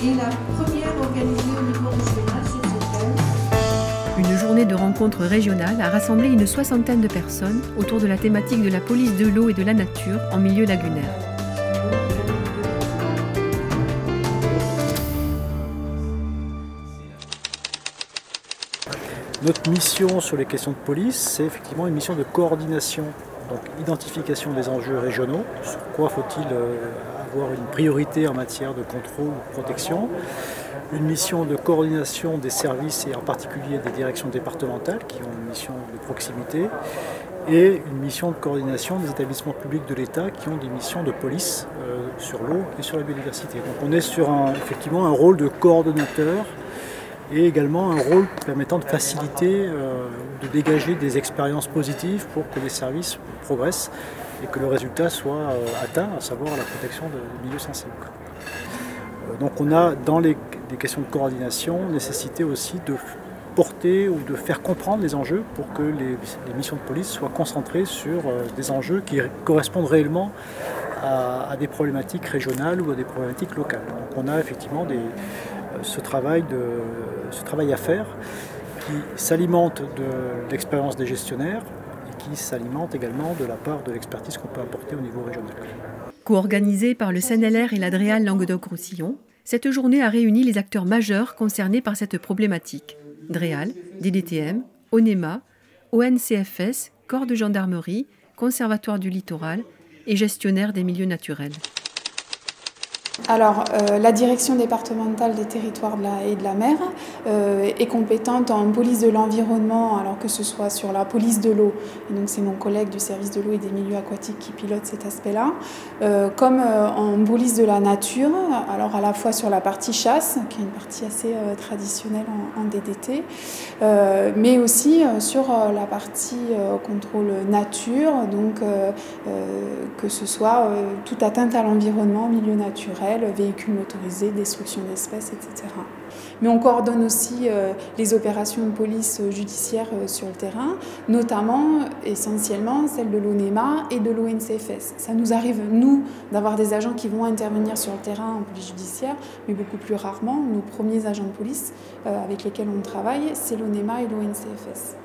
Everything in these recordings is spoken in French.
et la première organisée au niveau régional sur ce thème. Une journée de rencontre régionale a rassemblé une soixantaine de personnes autour de la thématique de la police de l'eau et de la nature en milieu lagunaire. Notre mission sur les questions de police, c'est effectivement une mission de coordination, donc identification des enjeux régionaux, sur quoi faut-il avoir une priorité en matière de contrôle ou de protection, une mission de coordination des services et en particulier des directions départementales qui ont une mission de proximité, et une mission de coordination des établissements publics de l'État qui ont des missions de police sur l'eau et sur la biodiversité. Donc on est sur effectivement un rôle de coordonnateur et également un rôle permettant de faciliter, de dégager des expériences positives pour que les services progressent et que le résultat soit atteint, à savoir la protection des milieux sensibles. Donc on a dans les questions de coordination nécessité aussi de porter ou de faire comprendre les enjeux pour que les missions de police soient concentrées sur des enjeux qui correspondent réellement à des problématiques régionales ou à des problématiques locales. Donc on a effectivement ce travail à faire qui s'alimente de l'expérience des gestionnaires et qui s'alimente également de la part de l'expertise qu'on peut apporter au niveau régional. Co-organisée par le CNLR et l'Adréal Languedoc-Roussillon, cette journée a réuni les acteurs majeurs concernés par cette problématique. DREAL, DDTM, ONEMA, ONCFS, Corps de gendarmerie, Conservatoire du littoral et gestionnaire des milieux naturels. Alors, la direction départementale des territoires et de la mer est compétente en police de l'environnement, alors que ce soit sur la police de l'eau, et donc c'est mon collègue du service de l'eau et des milieux aquatiques qui pilote cet aspect-là, comme en police de la nature, alors à la fois sur la partie chasse, qui est une partie assez traditionnelle en DDT, mais aussi sur la partie contrôle nature, donc que ce soit toute atteinte à l'environnement, milieu naturel, véhicules motorisés, destruction d'espèces, etc. Mais on coordonne aussi les opérations de police judiciaire sur le terrain, notamment, essentiellement, celles de l'ONEMA et de l'ONCFS. Ça nous arrive, nous, d'avoir des agents qui vont intervenir sur le terrain en police judiciaire, mais beaucoup plus rarement. Nos premiers agents de police avec lesquels on travaille, c'est l'ONEMA et l'ONCFS.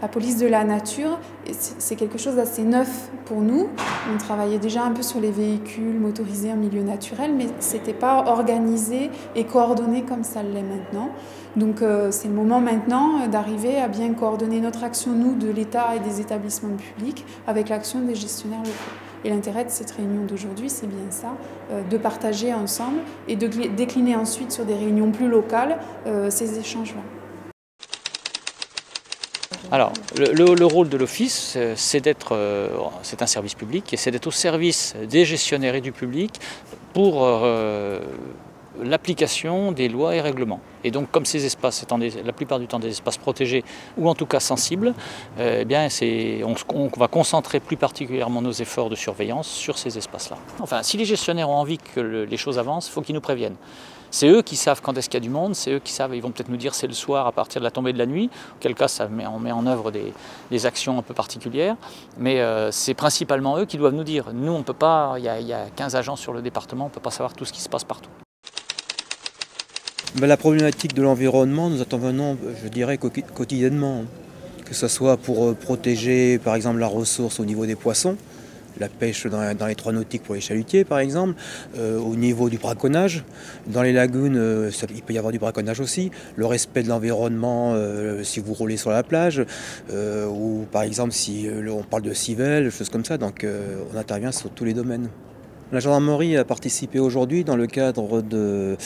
La police de la nature, c'est quelque chose d'assez neuf pour nous. On travaillait déjà un peu sur les véhicules motorisés en milieu naturel, mais ce n'était pas organisé et coordonné comme ça l'est maintenant. Donc c'est le moment maintenant d'arriver à bien coordonner notre action, nous, de l'État et des établissements publics, avec l'action des gestionnaires locaux. Et l'intérêt de cette réunion d'aujourd'hui, c'est bien ça, de partager ensemble et de décliner ensuite sur des réunions plus locales ces échanges-là. Alors, le rôle de l'Office, c'est un service public et c'est d'être au service des gestionnaires et du public pour l'application des lois et règlements. Et donc, comme ces espaces étant la plupart du temps des espaces protégés ou en tout cas sensibles, eh bien, on va concentrer plus particulièrement nos efforts de surveillance sur ces espaces-là. Enfin, si les gestionnaires ont envie que les choses avancent, il faut qu'ils nous préviennent. C'est eux qui savent quand est-ce qu'il y a du monde, c'est eux qui savent, ils vont peut-être nous dire c'est le soir à partir de la tombée de la nuit, auquel cas on met en œuvre des actions un peu particulières, mais c'est principalement eux qui doivent nous dire. Nous, on ne peut pas, il y a 15 agents sur le département, on ne peut pas savoir tout ce qui se passe partout. La problématique de l'environnement, nous intervenons, je dirais, quotidiennement, que ce soit pour protéger par exemple la ressource au niveau des poissons, la pêche dans les 3 nautiques pour les chalutiers par exemple, au niveau du braconnage. Dans les lagunes, il peut y avoir du braconnage aussi, le respect de l'environnement si vous roulez sur la plage, ou par exemple si on parle de civelles, choses comme ça, donc on intervient sur tous les domaines. La gendarmerie a participé aujourd'hui dans le cadre de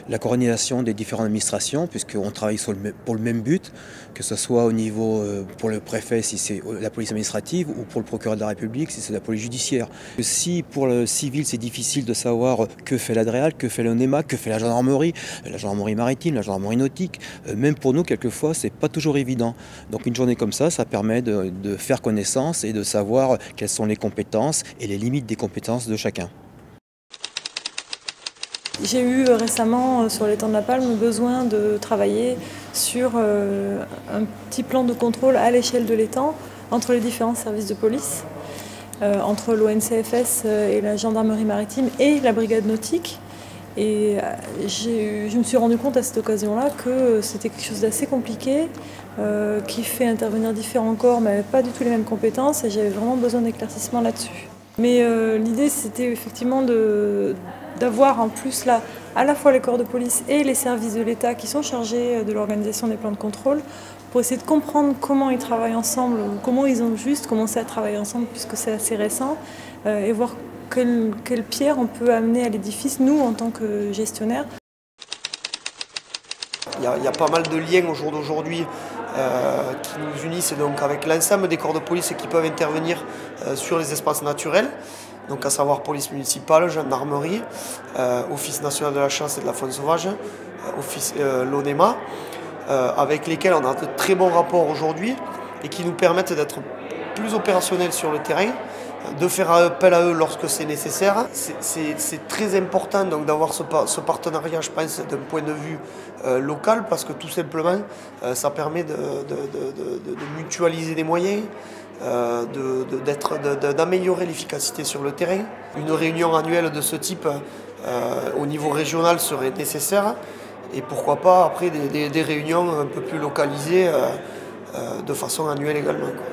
la coordination des différentes administrations, puisqu'on travaille pour le même but, que ce soit au niveau pour le préfet si c'est la police administrative ou pour le procureur de la République si c'est la police judiciaire. Si pour le civil c'est difficile de savoir que fait l'Adréal, que fait l'ONEMA, que fait la gendarmerie maritime, la gendarmerie nautique, même pour nous quelquefois c'est pas toujours évident. Donc une journée comme ça permet de faire connaissance et de savoir quelles sont les compétences et les limites des compétences de chacun. J'ai eu récemment, sur l'étang de la Palme, besoin de travailler sur un petit plan de contrôle à l'échelle de l'étang entre les différents services de police, entre l'ONCFS et la gendarmerie maritime et la brigade nautique. Et je me suis rendu compte à cette occasion-là que c'était quelque chose d'assez compliqué, qui fait intervenir différents corps, mais pas du tout les mêmes compétences, et j'avais vraiment besoin d'éclaircissement là-dessus. Mais l'idée, c'était effectivement d'avoir en plus là, à la fois les corps de police et les services de l'État qui sont chargés de l'organisation des plans de contrôle, pour essayer de comprendre comment ils travaillent ensemble, comment ils ont juste commencé à travailler ensemble, puisque c'est assez récent, et voir quelle pierre on peut amener à l'édifice, nous, en tant que gestionnaires. Il y a pas mal de liens au jour d'aujourd'hui qui nous unissent donc avec l'ensemble des corps de police qui peuvent intervenir sur les espaces naturels, donc à savoir police municipale, gendarmerie, Office national de la chasse et de la faune sauvage, l'ONEMA, avec lesquels on a de très bons rapports aujourd'hui et qui nous permettent d'être plus opérationnels sur le terrain, de faire appel à eux lorsque c'est nécessaire. C'est très important donc d'avoir ce partenariat, je pense, d'un point de vue local, parce que tout simplement, ça permet de mutualiser des moyens, d'améliorer l'efficacité sur le terrain. Une réunion annuelle de ce type au niveau régional serait nécessaire, et pourquoi pas après des réunions un peu plus localisées de façon annuelle également, quoi.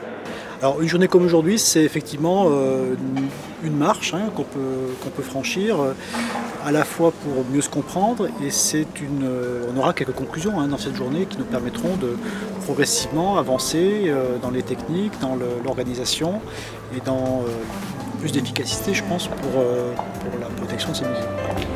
Alors une journée comme aujourd'hui, c'est effectivement une marche qu'on peut franchir, à la fois pour mieux se comprendre, et on aura quelques conclusions dans cette journée qui nous permettront de progressivement avancer dans les techniques, dans l'organisation et dans plus d'efficacité, je pense, pour la protection de ces musées.